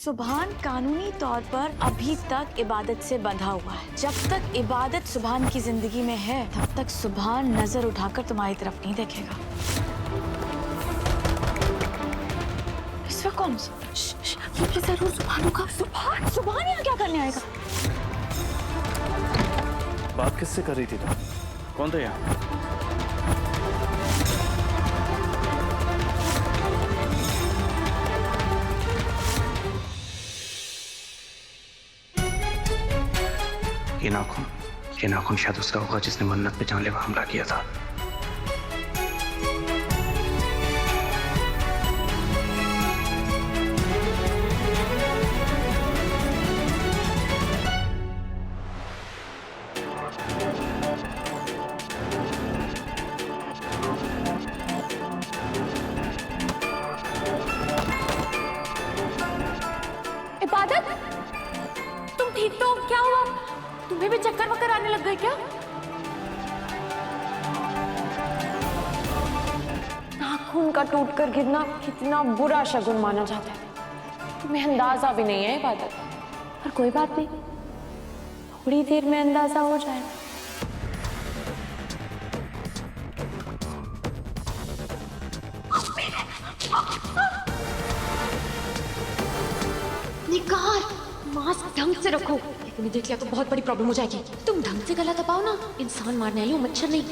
सुभान कानूनी तौर पर अभी तक इबादत से बंधा हुआ है। जब तक इबादत सुभान की जिंदगी में है तब तक सुभान नजर उठाकर तुम्हारी तरफ नहीं देखेगा। इस वक्त कौन? ये जरूर सुभान होगा। सुभान यहाँ क्या करने आएगा? बात किससे कर रही थी तुम? कौन था यहाँ? ये नाखून शायद उसका होगा जिसने मन्नत पे जानलेवा हमला किया था। इबादत, तुम ठीक तो? क्या हुआ? तुम्हें भी चक्कर वक्कर आने लग गए क्या? नाखून का टूटकर गिरना कितना बुरा शगुन माना जाता है, तुम्हें अंदाजा भी नहीं है इबादत। पर कोई बात नहीं, थोड़ी देर में अंदाजा हो जाएगा। निकार, मास्क ढंग से रखो। तुमने देख लिया तो बहुत बड़ी प्रॉब्लम हो जाएगी। तुम ढंग से गला दबाओ ना, इंसान मारने आई हो, मच्छर नहीं।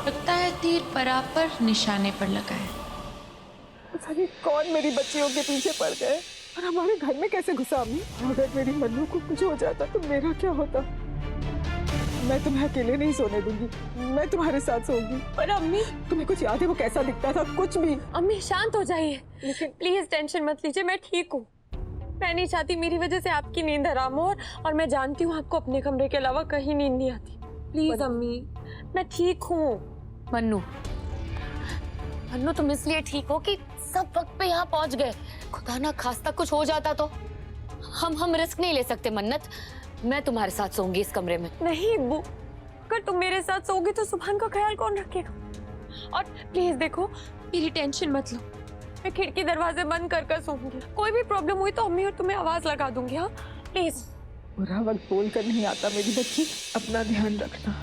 लगता है तीर बराबर निशाने पर लगा है। पता नहीं कौन मेरी बच्चियों के पीछे पड़ गए और हमारे घर में कैसे घुसा अम्मी। अगर मेरी मन्नू को कुछ हो जाता तो मेरा क्या होता? मैं तुम्हें अकेले नहीं सोने दूंगी, मैं तुम्हारे साथ सोऊंगी। पर अम्मी, तुम्हें कुछ याद है वो कैसा दिखता था? कुछ भी। अम्मी शांत हो जाइए, लेकिन प्लीज टेंशन मत लीजिए, मैं ठीक हूँ। मैं नहीं चाहती मेरी वजह से आपकी नींद हराम हो, और मैं जानती हूँ आपको अपने कमरे के अलावा कहीं नींद नहीं आती। प्लीज अम्मी, मैं ठीक हूँ। मन्नू, मन्नू तुम इसलिए ठीक हो कि सब वक्त पे यहाँ पहुँच गए। खुदा ना खास्ता कुछ हो जाता तो हम रिस्क नहीं ले सकते। मन्नत, मैं तुम्हारे साथ सोऊंगी इस कमरे में। नहीं बू, अगर तुम मेरे साथ सोओगी तो सुभान का ख्याल कौन रखेगा? और प्लीज देखो, मेरी टेंशन मत लो, मैं खिड़की दरवाजे बंद कर कर सोऊंगी। कोई भी प्रॉब्लम हुई तो अम्मी और तुम्हें आवाज लगा दूंगी। हाँ प्लीज। बुरा वक्त बोल कर नहीं आता मेरी बच्ची, अपना ध्यान रखना।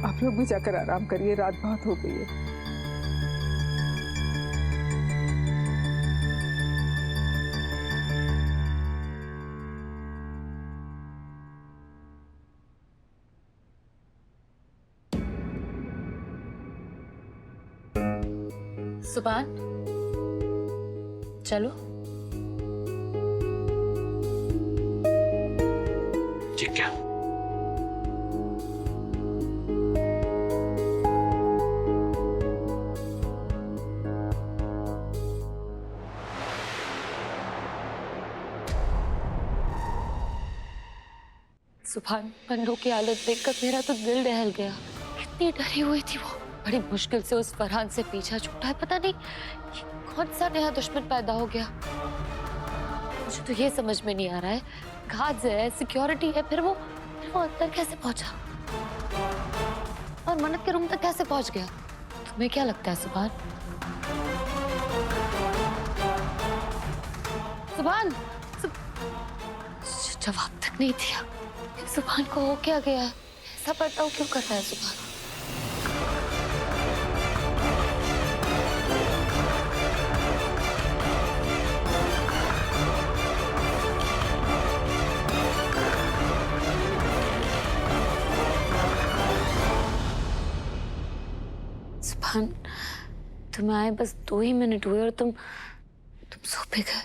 आप लोग भी जाकर आराम करिए, रात बहुत हो गई है। सुभान, चलो। जी क्या? सुभान, मन्नू की हालत देखकर मेरा तो दिल दहल गया। कितनी डरी हुई थी वो। बड़ी मुश्किल से उस फरहान से पीछा छूटा है। पता नहीं कौन सा नया दुश्मन पैदा हो गया। मुझे तो ये समझ में नहीं आ रहा है, गार्ड्स है, सिक्योरिटी है, फिर वो अंदर कैसे पहुंचा और मन्नत के रूम तक कैसे पहुंच गया? तुम्हें क्या लगता है सुभान? सुभान, जवाब तक नहीं दिया। सुभान को हो क्या गया है? ऐसा बर्ताव क्यों कर रहा है सुभान? सुभान, तुम आए बस 2 ही मिनट हुए और तुम सो पे गए।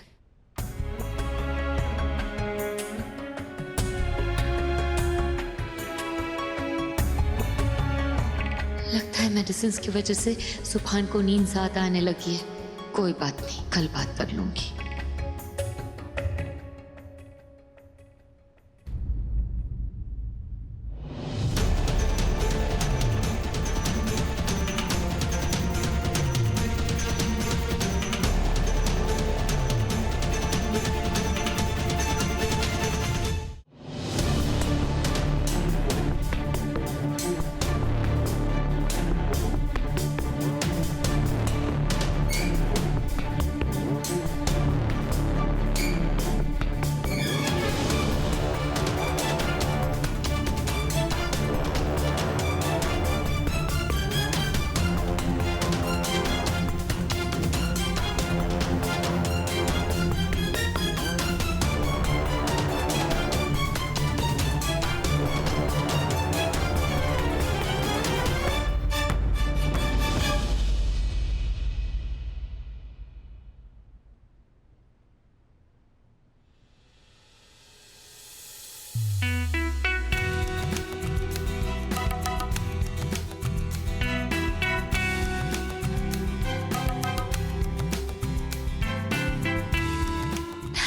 लगता है मेडिसिन की वजह से सुभान को नींद ज्यादा आने लगी है। कोई बात नहीं, कल बात कर लूंगी।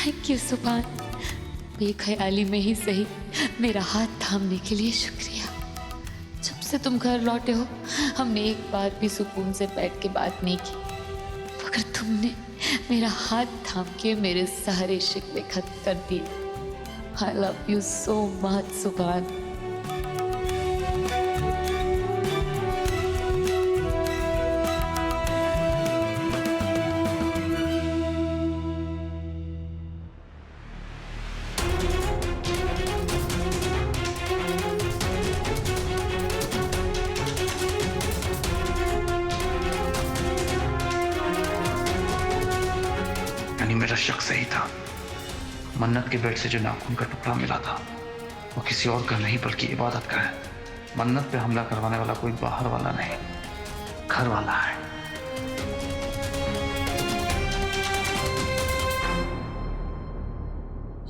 थैंक यू सुभान, बेख्याली में ही सही मेरा हाथ थामने के लिए शुक्रिया। जब से तुम घर लौटे हो हमने एक बार भी सुकून से बैठ के बात नहीं की, मगर तुमने मेरा हाथ थाम के मेरे सारे शिकवे खत्म कर दिए। I love you so much, सुभान। यानी मेरा शक सही था। मन्नत के बेड से जो नाखून का टुकड़ा मिला था वो किसी और का नहीं बल्कि इबादत का है। मन्नत पे हमला करवाने वाला कोई बाहर वाला नहीं, घर वाला है।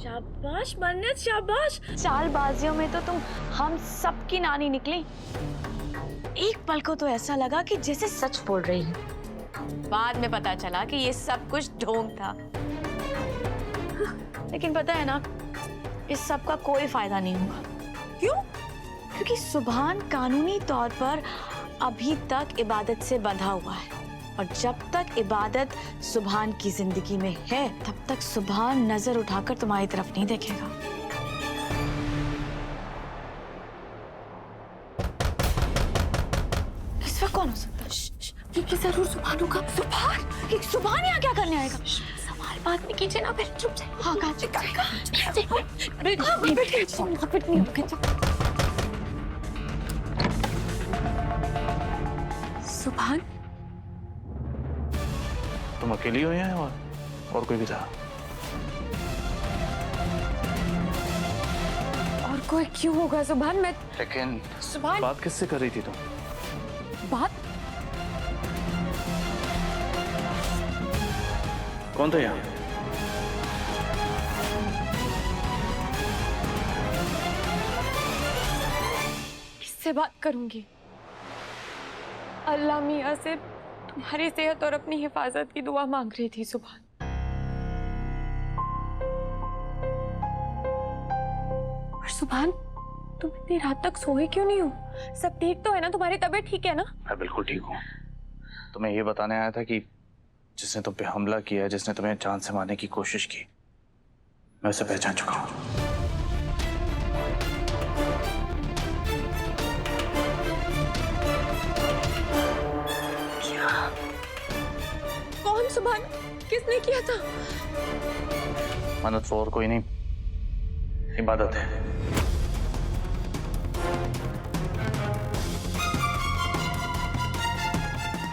शाबाश मन्नत शाबाश, चालबाजियों में तो तुम हम सबकी नानी निकली। एक पल को तो ऐसा लगा कि जैसे सच बोल रही है, बाद में पता चला कि ये सब कुछ ढोंग था। लेकिन पता है ना, इस सब का कोई फायदा नहीं होगा। क्यों? क्योंकि सुभान कानूनी तौर पर अभी तक इबादत से बंधा हुआ है, और जब तक इबादत सुभान की जिंदगी में है तब तक सुभान नजर उठाकर तुम्हारी तरफ नहीं देखेगा। इस वक्त कौन हो सकता है? ये जरूर सुभान होगा। सुभान? ये सुभान यहाँ क्या करने आएगा? सवाल बात में कीजिए ना, फिर चुप से। हाँ सुभान, तुम अकेली हो यहाँ और कोई भी था? और कोई क्यों होगा सुभान? मैं लेकिन सुभान, बात किससे कर रही थी तुम? बात कौन था यहाँ? किससे बात करूंगी? अल्लाह मियाँ से तुम्हारी सेहत और अपनी हिफाजत की दुआ मांग रही थी सुभान। और सुभान, तुम इतनी रात तक सोए क्यों नहीं हो? सब ठीक तो है ना? तुम्हारी तबीयत ठीक है ना? मैं बिल्कुल ठीक हूँ। तुम्हें ये बताने आया था कि जिसने तुम पे हमला किया, जिसने तुम्हें जान से मारने की कोशिश की, मैं उसे पहचान चुका हूँ। क्या? कौन सुभान? किसने किया था? मन्नत और कोई नहीं, इबादत है।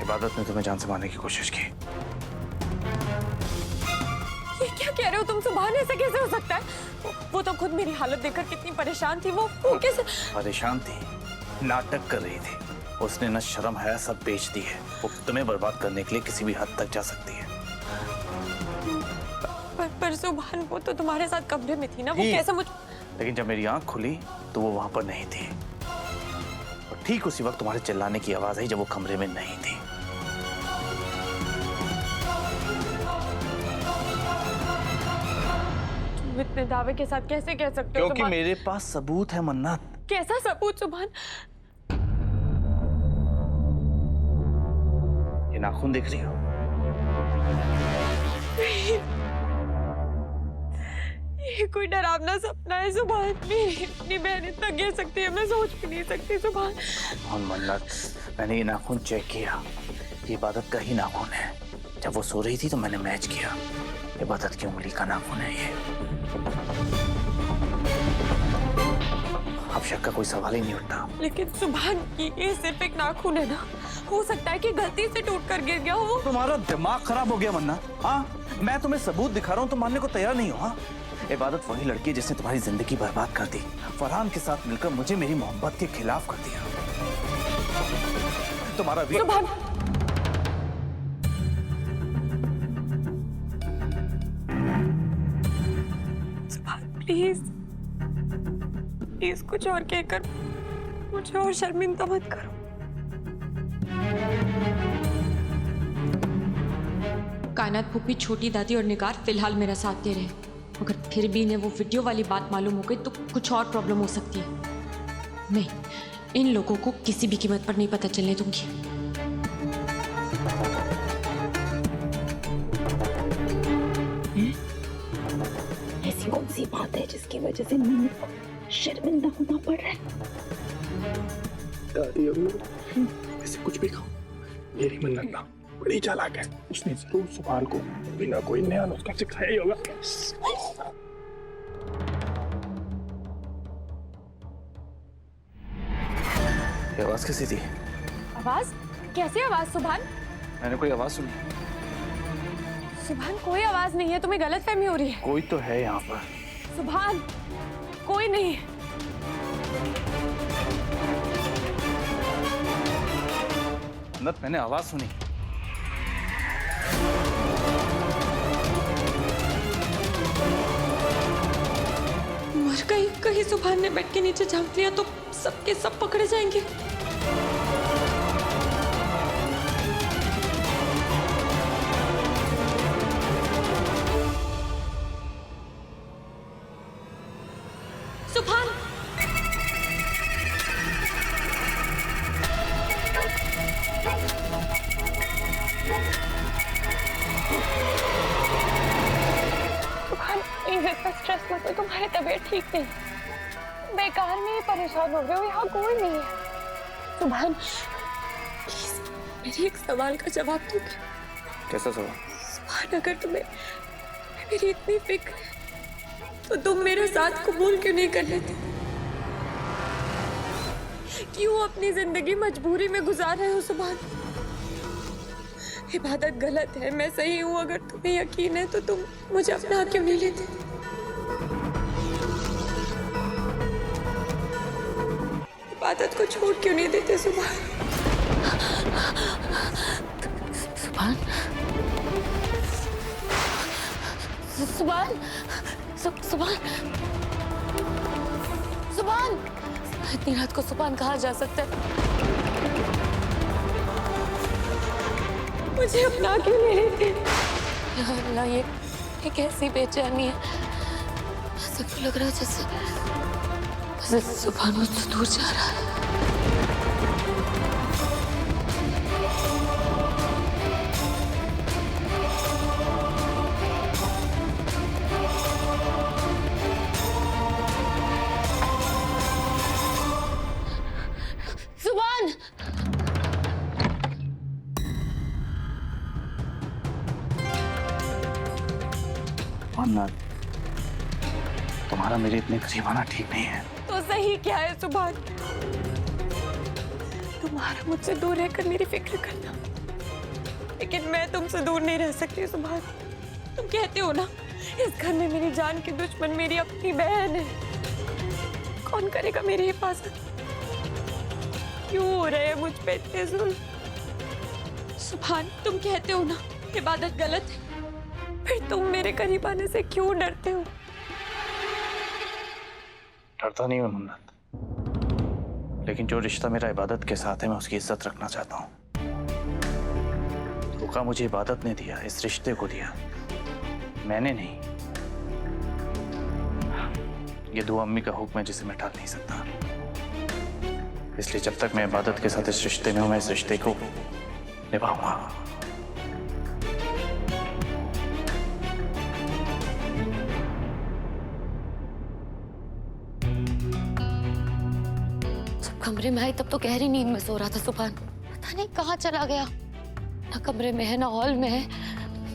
इबादत ने तुम्हें जान से मारने की कोशिश की। ये क्या कह रहे हो तुम सुभान? ऐसे कैसे हो सकता है? वो तो खुद मेरी हालत देखकर कितनी परेशान थी। वो कैसे? परेशान थी, नाटक कर रही थी। उसने न शर्म है सब बेच दी है। वो तुम्हें बर्बाद करने के लिए किसी भी हद तक जा सकती है। पर सुभान, वो तो तुम्हारे साथ कमरे में थी ना, वो कैसे मुझ... लेकिन जब मेरी आंख खुली तो वो वहां पर नहीं थी, और ठीक उसी वक्त तुम्हारे चिल्लाने की आवाज आई जब वो कमरे में नहीं थी। तुम इतने दावे के साथ कैसे कह सकते हो? क्योंकि मेरे पास सबूत है मन्नत। कैसा सबूत सुभान? ये नाखून देख रही हो? ये कोई डरावना सपना है सुभान। मेरी अपनी बहन इतना गिर सकती है, मैं सोच भी नहीं सकती सुभान। और मन्नत, मैंने ये नाखून चेक किया, ये इबादत का ही नाखून है। जब वो सो रही थी तो मैंने मैच किया, इबादत की उंगली का नाखून है ये। अब शक का कोई सवाल ही नहीं उठता। लेकिन सुभान, ये सिर्फ एक नाखून है ना? हो सकता है कि गलती से टूटकर गिर गया हो। तुम्हारा दिमाग खराब हो गया मन्ना। हाँ, मैं तुम्हें सबूत दिखा रहा हूँ, तुम मानने को तैयार नहीं हो। हाँ, इबादत वही लड़की है जिसने तुम्हारी जिंदगी बर्बाद कर दी। फरहान के साथ मिलकर मुझे मेरी मोहब्बत के खिलाफ कर दिया। तुम्हारा सुभान, सुभान प्लीज प्लीज कुछ और कहकर मुझे और शर्मिंदा मत करो। कायनात फूफी, छोटी दादी और निगार फिलहाल मेरा साथ दे रहे हैं। अगर फिर भी इन्हें वो वीडियो वाली बात मालूम हो गई तो कुछ और प्रॉब्लम हो सकती है। नहीं, इन लोगों को किसी भी कीमत पर नहीं पता चलने दूंगी। ऐसी कौन सी बात है जिसकी वजह से मन्नत को शर्मिंदा होना पड़ रहा है? दादी अम्मा ऐसे कुछ भी खाओ, मेरी मन्नत ना बड़ी चालाक है। उसने जरूर सुभान को बिना कोई नया नुस्खा सिखाया ही होगा। ये आवाज कैसी थी? आवाज? कैसी आवाज सुभान? मैंने कोई आवाज सुनी? सुभान कोई आवाज नहीं है, तुम्हें गलतफहमी हो रही है। कोई तो है यहाँ पर। सुभान कोई नहीं है। मन्नत, मैंने आवाज सुनी। मर गई। कहीं सुभान ने बेड के नीचे झांक लिया तो सबके सब पकड़े जाएंगे। सुभान! सुभान, प्लीज इतना स्ट्रेस मत लो, तुम्हारी तबीयत ठीक नहीं। बेकार में ही परेशान हो रहे हो, यहाँ कोई नहीं है। सुभान प्लीज मेरे एक सवाल का जवाब दोगे? कैसा सवाल? सुभान, अगर तुम्हें मेरी इतनी फिक्र है तो तुम मेरे साथ कबूल क्यों नहीं कर लेते? क्यों अपनी जिंदगी मजबूरी में गुजार रहे हो सुभान? इबादत गलत है, मैं सही हूँ। अगर तुम्हें यकीन है तो तुम मुझे अपना क्यों नहीं लेते? इबादत को छोड़ क्यों नहीं देते सुभान? सुभान, सुभान, सुभान, सुभान, इतनी रात को सुभान कहाँ जा सकता है? मुझे अपना क्यों नहीं लेते? या अल्लाह, ये कैसी बेचैनी है। ऐसा क्यों लग रहा है जैसे सुभान मुझसे दूर जा रहा है। सुभान! मन्नत, तुम्हारा मेरे इतने करीब आना ठीक नहीं है। तो सही क्या है सुभान? तुम्हारा मुझसे दूर रहकर मेरी फिक्र करना, लेकिन मैं तुमसे दूर नहीं रह सकती सुभान। तुम कहते हो ना, इस घर में मेरी जान की दुश्मन मेरी अपनी बहन है। कौन करेगा मेरी हिफाजत? क्यों हो रहे हैं मुझ पे इतने जुल्म? सुभान, तुम कहते हो ना इबादत गलत है, फिर तुम मेरे करीब आने से क्यों डरते हो? डरता नहीं हूँ मन्नत, लेकिन जो रिश्ता मेरा इबादत के साथ है मैं उसकी इज्जत रखना चाहता हूँ। धोखा मुझे इबादत ने दिया, इस रिश्ते को दिया, मैंने नहीं। ये दुआ अम्मी का हुक्म है जिसे मैं टाल नहीं सकता। इसलिए जब तक मैं इबादत के साथ इस रिश्ते में हूं, मैं इस रिश्ते को निभाऊंगा। जब कमरे में आई तब तो गहरी नींद में सो रहा था सुभान। पता नहीं कहाँ चला गया। ना कमरे में है, ना हॉल में है,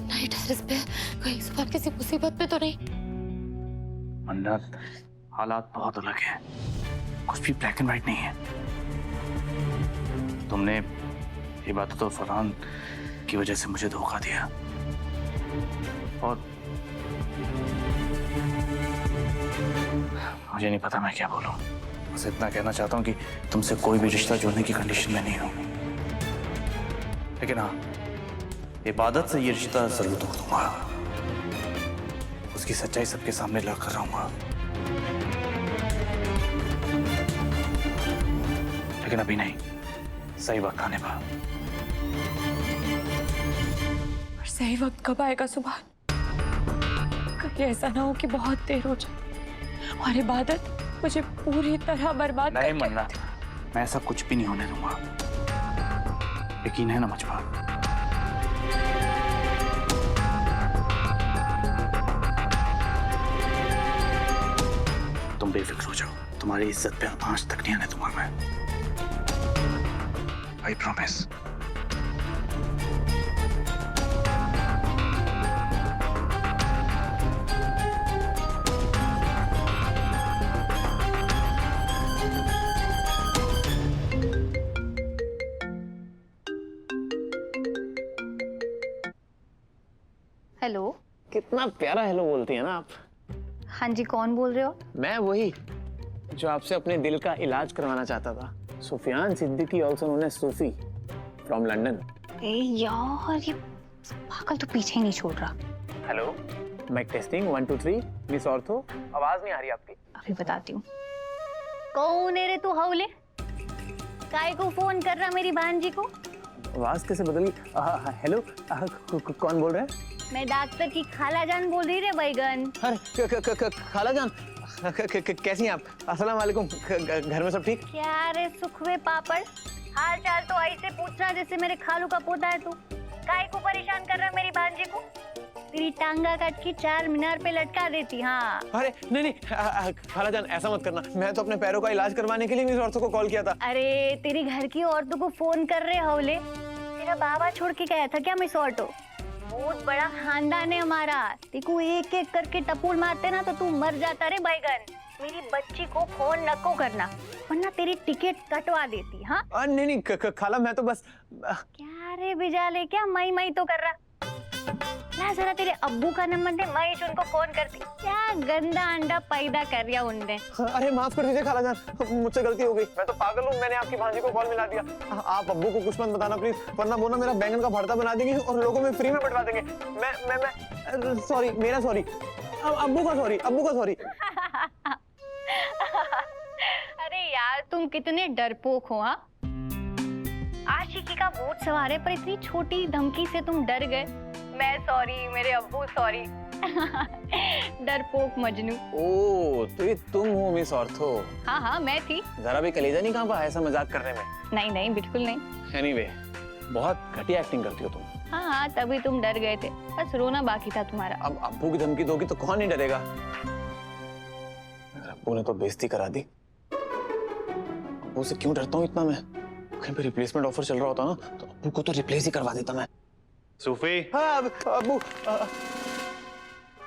ना ही टेरेस पे। कहीं सुभान किसी मुसीबत पे तो नहीं? मन्नत, हालात बहुत अलग हैं, कुछ भी ब्लैक एंड व्हाइट नहीं है। तुमने इबादत और फरहान की वजह से मुझे धोखा दिया, और मुझे नहीं पता मैं क्या बोलूं। बस इतना कहना चाहता हूं कि तुमसे कोई भी रिश्ता जोड़ने की कंडीशन में नहीं हूं, लेकिन हाँ, इबादत से ये रिश्ता जरूर तोड़ दूंगा। उसकी सच्चाई सबके सामने ला कर रहूंगा, लेकिन अभी नहीं, सही वक्त आने पर। और सही वक्त कब आएगा सुभान? कब कि ऐसा ना हो कि बहुत देर हो जाए और इबादत मुझे पूरी तरह बर्बाद नहीं करके मन्नत, मैं ऐसा कुछ भी नहीं होने दूंगा। यकीन है ना मुझ पर? तुम बेफिक्र हो जाओ, तुम्हारी इज्जत पे आंच तक नहीं आने दूंगा मैं। I promise. हेलो। कितना प्यारा हेलो बोलती है ना आप। हाँ जी, कौन बोल रहे हो? मैं वही जो आपसे अपने दिल का इलाज करवाना चाहता था, Sufiyan Siddiqui, also known as Sufi, from London. ए यार, ये पागल तो पीछे ही नहीं छोड़ रहा। Hello, mike testing 1 2 3। मिस ऑर्थो, आवाज नहीं आ रही आपकी। अभी बताती हूँ। कौन है रे तू हौले? काय को फोन कर रहा मेरी भांजी को? आवाज कैसे बदल गई? हेलो, कौन बोल रहा है? मैं डॉक्टर की खाला जान बोल रही रे बैगन। अरे खाला जान, कैसी हैं आप? अस्सलाम वालेकुम, घर में सब ठीक? क्या रे सुखवे पापड़, हाल चाल तो ऐसे पूछ रहा जैसे मेरे खालू का पोता है तू। काय को परेशान कर रहा मेरी भांजी को? तेरी टांगा काट के 4 मीनार पे लटका देती। हाँ। अरे नहीं, खाला जान ऐसा मत करना, मैं तो अपने पैरों का इलाज करवाने के लिए मिस औरतों को कॉल किया था। अरे तेरी घर की औरतों को फोन कर रहे हौले? तेरा बाबा छोड़ के गया था क्या मिस ऑटो? बहुत बड़ा खानदान है हमारा, देखो एक एक करके टपूल मारते ना तो तू मर जाता रे बैगन। मेरी बच्ची को फोन नको करना वरना तेरी टिकट कटवा देती। हाँ नहीं खाला, मैं तो बस क्या रे बिजाले, क्या मई तो कर रहा? ला जरा तेरे अब्बू का नंबर दे, मैं उनको फोन करती। क्या गंदा अंडा पैदा कर दिया उनने। अरे माफ कर दीजिए खाला जान, मुझसे गलती हो गई, मैं तो पागल हूँ, मैंने आपकी भांजी को कॉल मिला दिया। आप अब्बू को कुछ मत बताना प्लीज, वरना वो ना मेरा बैंगन का भरता बना देंगे और लोगों में फ्री में बंटवा देंगे। मैं सॉरी, मेरा सॉरी, अब्बू का सॉरी। अरे यार तुम कितने डरपोक हो। हाँ, आशिकी का भूत सवार है पर इतनी छोटी धमकी से तुम डर गए। मैं सॉरी, मेरे अब्बू सॉरी। डरपोक मजनू। ओ तो ये तुम हो मिस ऑर्थो? हाँ मैं थी। जरा भी कलेजा नहीं कांपा ऐसा मजाक करने में? नहीं बिल्कुल नहीं। एनीवे, बहुत घटिया एक्टिंग करती हो तुम। हाँ तभी तुम डर गए थे, बस रोना बाकी था तुम्हारा। अब अब्बू की धमकी दोगी तो कौन नहीं डरेगा? अब्बू ने तो बेइज्जती करा दी। अब्बू से क्यों डरता हूँ इतना मैं? कहीं पे रिप्लेसमेंट ऑफर चल रहा होता ना तो अब्बू को तो रिप्लेस ही करवा देता मैं। सूफी। हाँ अब्बू,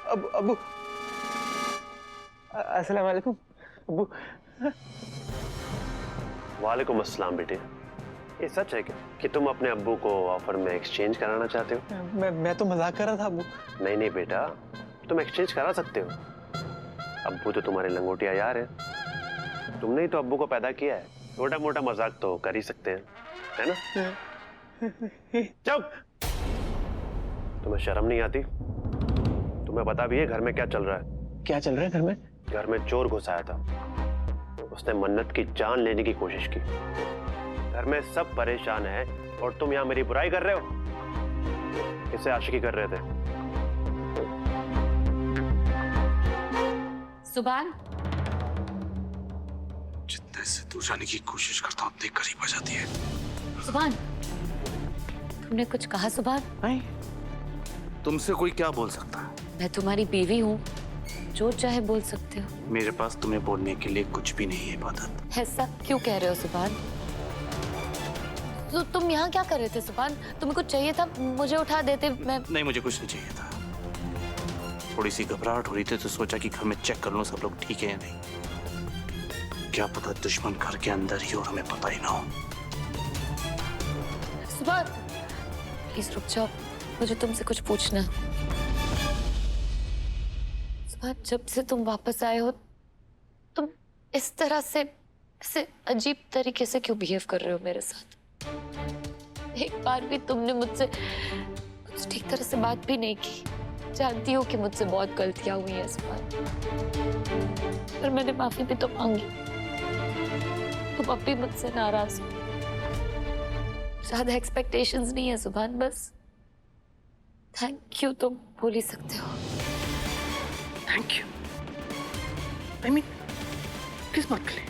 अब्बू, अस्सलाम वालेकुम अब्बू। वालेकुम अस्सलाम बेटे, ये सच है क्या कि तुम अपने अब्बू को ऑफर में एक्सचेंज कराना चाहते हो? मैं तो मजाक कर रहा था अब्बू। नहीं बेटा, तुम एक्सचेंज करा सकते हो। अब्बू तो तुम्हारे लंगोटिया यार है, तुमने ही तो अब्बू को पैदा किया है, छोटा मोटा मजाक तो कर ही सकते हैं, है ना? चुप! तुम्हें शर्म नहीं आती? तुम्हें पता भी है घर में क्या चल रहा है? क्या चल रहा है घर में? घर में चोर घुस आया था, उसने मन्नत की जान लेने की कोशिश की। घर में सब परेशान है और तुम यहाँ मेरी बुराई कर रहे हो। किससे आशिकी कर रहे थे? सुभान, जितने से दूर जाने की कोशिश करता हूँ उतने करीब आ जाती है। सुभान, तुमने कुछ कहा? सुभान, नहीं, तुमसे कोई क्या बोल सकता है? मैं तुम्हारी बीवी हूँ, जो चाहे बोल सकते हो। मेरे पास तुम्हें बोलने के लिए कुछ भी नहीं है इबादत। ऐसा क्यों कह रहे हो सुभान? तो तुम यहाँ क्या कर रहे थे सुभान? तुम्हें कुछ चाहिए था, मुझे उठा देते। मैं नहीं, मुझे कुछ नहीं चाहिए था। थोड़ी सी घबराहट हो रही थी तो सोचा कि घर में चेक कर लूं सब लोग ठीक है या नहीं। क्या पता दुश्मन घर के अंदर ही और हमें पता ही ना हो। सुभान प्लीज रुक जाओ, मुझे तुमसे कुछ पूछना। सुभान, जब से तुम वापस आए हो तुम इस तरह से ऐसे अजीब तरीके से क्यों बिहेव कर रहे हो मेरे साथ? एक बार भी तुमने मुझसे ठीक तरह से बात भी नहीं की। जानती हो कि मुझसे बहुत गलतियां हुई हैं सुभान, पर मैंने माफी भी तो मांगी। तुम अब भी मुझसे नाराज हो। ज्यादा एक्सपेक्टेशंस नहीं है सुभान, बस थैंक यू तुम बोल ही सकते हो। Thank you. आई मीन किस बात के लिए?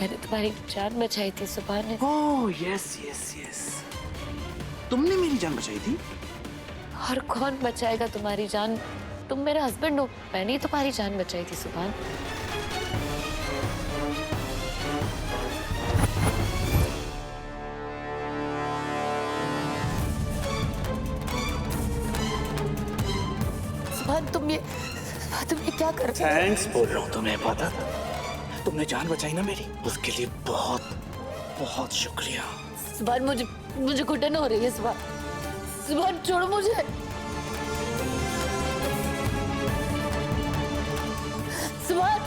मैंने तुम्हारी जान बचाई थी सुभान ने। ओह यस यस यस, तुमने मेरी जान बचाई थी। और कौन बचाएगा तुम्हारी जान? तुम मेरा हस्बैंड हो, मैंने ही तुम्हारी जान बचाई थी सुभान। सुभान तुम ये क्या कर रहे हो? थैंक्स बोल रहा हूँ तुम्हें इबादत। तुमने जान बचाई ना मेरी, उसके लिए बहुत बहुत शुक्रिया। सुभान मुझे घुटन हो रही है सुभान। सुभान छोड़ो मुझे। सुभान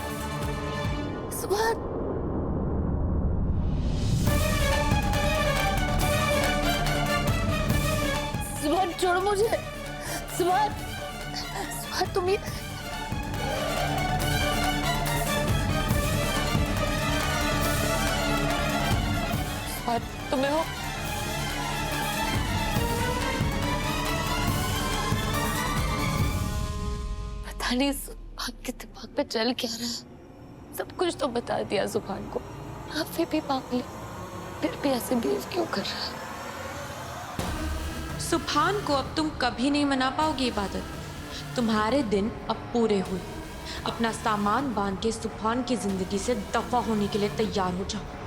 सुभान सुभान छोड़ो मुझे। सुभान सुभान तुम ये सुभान तुम्हें हो पता नहीं सुभान के दिमाग पे चल क्या रहा है। सब कुछ तो बता दिया सुभान को, माफी भी मांग ली, फिर भी ऐसे बिहेव क्यों कर रहा है? सुभान को अब तुम कभी नहीं मना पाओगी इबादत। तुम्हारे दिन अब पूरे हुए। अपना सामान बांध के सुभान की जिंदगी से दफा होने के लिए तैयार हो जाओ।